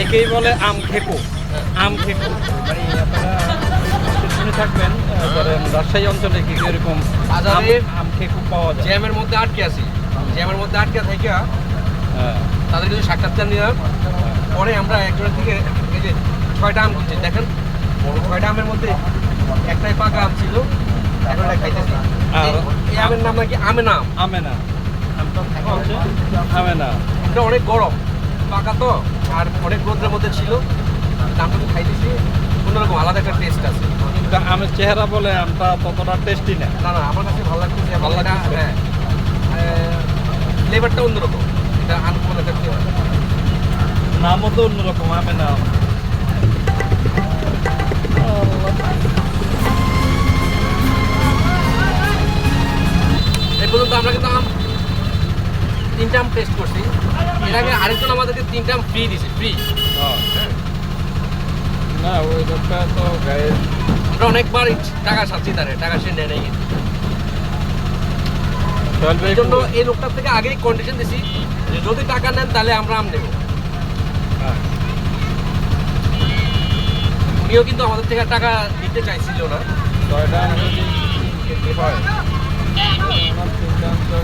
একেই বলে আম খেকো। আম খেকো মানে আপনারা শুনে থাকবেন, ধরেন রাজশাহী অঞ্চলে কিছু এরকম বাজারে আম খেকো পাওয়া যায়। জ্যামের মধ্যে আটকে আছি, জ্যামের মধ্যে আটকে থেকে তাদের কিছু সাক্ষাৎকার নিলাম। পরে আমরা একজনের থেকে এই যে 6টা আম কিনছি, দেখেন 6টা আমের মধ্যে একটাই পাকা আম ছিল, এখন এটা খাইতেছি। এই আমের নাম নাকি আমেনা আম। আমেনা আমটা হচ্ছে আমেনা। এটা অনেক গরম, পাকা তো, আর অনেক রোদ্রের মধ্যে ছিল। আমটা তো খাইতেছি, অন্যরকম আলাদা একটা টেস্ট আছে। কিন্তু আমের চেহারা বলে আমটা ততটা টেস্টি না। না না, আমার কাছে ভালো লাগতেছে। ভালো লাগতেছে। হ্যাঁ, ফ্লেভারটা অন্যরকম, এটা আনকমন একটা ফ্লেভার। নামও তো অন্যরকম, আমেনা আম। এই পর্যন্ত আমরা কিন্তু 3টা আম টেস্ট করছি। এর আগে আরেকজন আমাদেরকে 3টা আম ফ্রি দিছে, ফ্রি। না ওই লোকটা তো গায়ে আমরা অনেকবার টাকা সাচ্ছি, তারে টাকা সে নেয় নাই। এই জন্য এই লোকটার থেকে আগেই কন্ডিশন দিছি যে যদি টাকা নেন তাহলে আমরা আম নেব। উনিও কিন্তু আমাদের থেকে টাকা দিতে চাইছিল না। 6টা আম যদি 3 কেজি হয়, আমার 3টা আম তো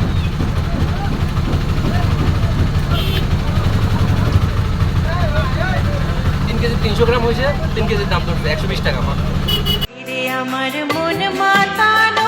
3 কেজি 300 গ্রাম হয়েছে, 3 কেজির দাম ধরছে 120 টাকা। আমার মন মাতানো